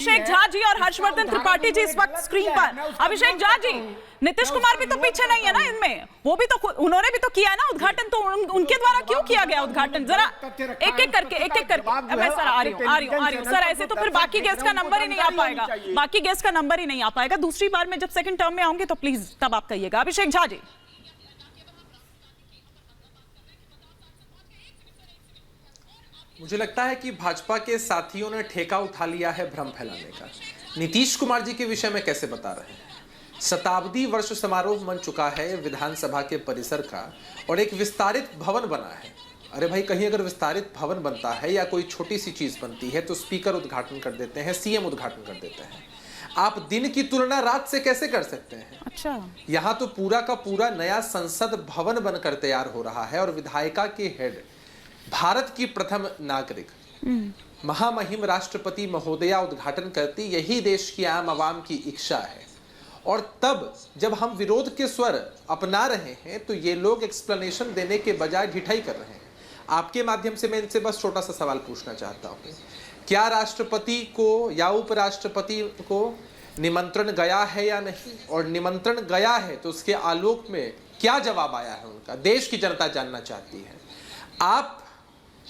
अभिषेक झा जी और हर्षवर्धन त्रिपाठी जी इस वक्त स्क्रीन पर। अभिषेक झा जी, नीतीश कुमार भी तो पीछे नहीं है ना इनमें, वो भी तो उन्होंने भी तो किया है ना उद्घाटन, तो उनके द्वारा क्यों किया गया उद्घाटन? जरा एक एक करके मैं सर आ रही हूँ सर, ऐसे तो फिर बाकी गेस्ट का नंबर ही नहीं आ पाएगा, बाकी गेस्ट का नंबर ही नहीं आ पाएगा। दूसरी बार में जब सेकंड टर्म में आऊंगी तो प्लीज तब आप कहिएगा। अभिषेक झा जी, मुझे लगता है कि भाजपा के साथियों ने ठेका उठा लिया है भ्रम फैलाने का। नीतीश कुमार जी के विषय में कैसे बता रहे हैं? शताब्दी वर्ष समारोह बन चुका है विधानसभा के परिसर का और एक विस्तारित भवन बना है। अरे भाई, कहीं अगर विस्तारित भवन बनता है या कोई छोटी सी चीज बनती है तो स्पीकर उद्घाटन कर देते हैं, सीएम उद्घाटन कर देते हैं। आप दिन की तुलना रात से कैसे कर सकते हैं? अच्छा, यहाँ तो पूरा का पूरा नया संसद भवन बनकर तैयार हो रहा है और विधायिका के हेड, भारत की प्रथम नागरिक, महामहिम राष्ट्रपति महोदया उद्घाटन करती, यही देश की आम आवाम की इच्छा है। और तब जब हम विरोध के स्वर अपना रहे हैं तो ये लोग एक्सप्लेनेशन देने के बजाय ढिठाई कर रहे हैं। आपके माध्यम से मैं इनसे बस छोटा सा सवाल पूछना चाहता हूँ, क्या राष्ट्रपति को या उपराष्ट्रपति को निमंत्रण गया है या नहीं? और निमंत्रण गया है तो उसके आलोक में क्या जवाब आया है उनका? देश की जनता जानना चाहती है। आप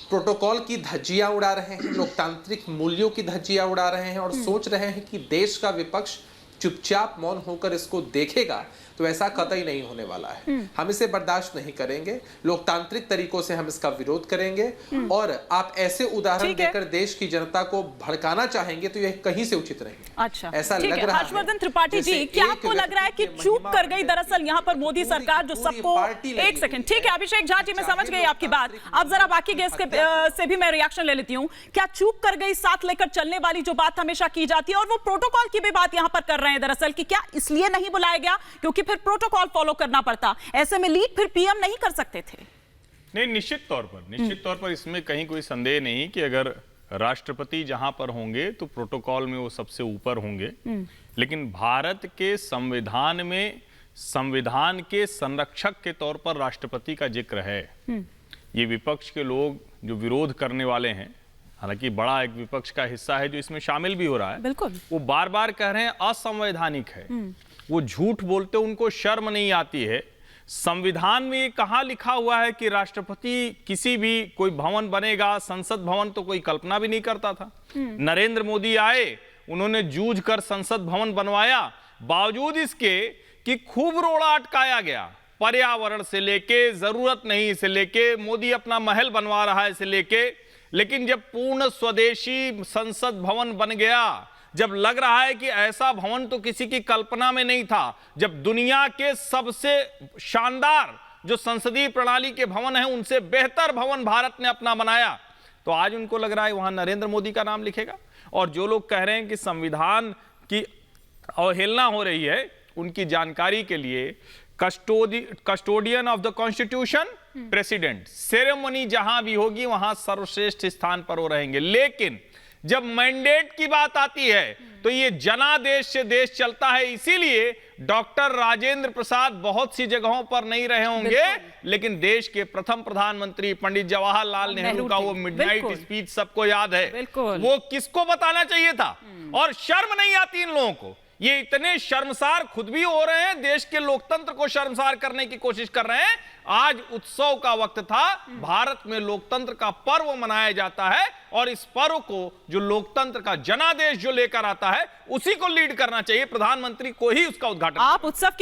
प्रोटोकॉल की धज्जियां उड़ा रहे हैं, लोकतांत्रिक मूल्यों की धज्जियां उड़ा रहे हैं और सोच रहे हैं कि देश का विपक्ष चुपचाप मौन होकर इसको देखेगा, तो ऐसा कतई नहीं होने वाला है। हम इसे बर्दाश्त नहीं करेंगे, लोकतांत्रिक तरीकों से हम इसका विरोध करेंगे। और आप ऐसे उदाहरण देकर देश की जनता को भड़काना चाहेंगे तो यह कहीं से उचित नहीं। अच्छा, ऐसा लग रहा है। हर्षवर्धन त्रिपाठी जी, क्या आपको लग रहा है कि चूक कर गई दरअसल यहाँ पर मोदी सरकार, जो सबको एक सेकंड, ठीक है अभिषेक झा जी, मैं समझ गई आपकी बात। अब जरा बाकी गेस्ट से भी मैं रिएक्शन ले लेती हूँ। क्या चूक कर गई साथ लेकर चलने वाली जो बात हमेशा की जाती है, और वो प्रोटोकॉल की भी बात यहाँ पर कर रहे हैं दरअसल, कि क्या इसलिए नहीं बुलाया गया क्योंकि फिर प्रोटोकॉल फॉलो करना पड़ता, ऐसे में लीड फिर पीएम नहीं कर सकते थे? नहीं, निश्चित तौर पर इसमें कहीं कोई संदेह नहीं कि अगर राष्ट्रपति जहां पर होंगे तो प्रोटोकॉल में वो सबसे ऊपर होंगे। लेकिन भारत के संविधान में संविधान के संरक्षक के तौर पर राष्ट्रपति का जिक्र है। ये विपक्ष के लोग जो विरोध करने वाले हैं, हालांकि बड़ा एक विपक्ष का हिस्सा है जो इसमें शामिल भी हो रहा है, बिल्कुल, वो बार बार कह रहे हैं असंवैधानिक है, वो झूठ बोलते, उनको शर्म नहीं आती है। संविधान में कहाँ लिखा हुआ है कि राष्ट्रपति किसी भी कोई भवन बनेगा? संसद भवन तो कोई कल्पना भी नहीं करता था। नरेंद्र मोदी आए, उन्होंने जूझ कर संसद भवन बनवाया, बावजूद इसके कि खूब रोड़ा अटकाया गया, पर्यावरण से लेके, जरूरत नहीं से लेके, मोदी अपना महल बनवा रहा है से लेके। लेकिन जब पूर्ण स्वदेशी संसद भवन बन गया, जब लग रहा है कि ऐसा भवन तो किसी की कल्पना में नहीं था, जब दुनिया के सबसे शानदार जो संसदीय प्रणाली के भवन हैं उनसे बेहतर भवन भारत ने अपना बनाया, तो आज उनको लग रहा है वहां नरेंद्र मोदी का नाम लिखेगा। और जो लोग कह रहे हैं कि संविधान की अवहेलना हो रही है, उनकी जानकारी के लिए custodian of the constitution president, ceremony जहां भी होगी वहां सर्वश्रेष्ठ स्थान पर वो रहेंगे। लेकिन जब मैंडेट की बात आती है तो ये जनादेश से देश चलता है। इसीलिए डॉक्टर राजेंद्र प्रसाद बहुत सी जगहों पर नहीं रहे होंगे, लेकिन देश के प्रथम प्रधानमंत्री पंडित जवाहरलाल नेहरू का वो मिडनाइट स्पीच सबको याद है। वो किसको बताना चाहिए था? और शर्म नहीं आती इन लोगों को। ये इतने शर्मसार खुद भी हो रहे हैं, देश के लोकतंत्र को शर्मसार करने की कोशिश कर रहे हैं। आज उत्सव का वक्त था, भारत में लोकतंत्र का पर्व मनाया जाता है और इस पर्व को जो लोकतंत्र का जनादेश जो लेकर आता है उसी को लीड करना चाहिए, प्रधानमंत्री को ही उसका उद्घाटन। आप उत्सव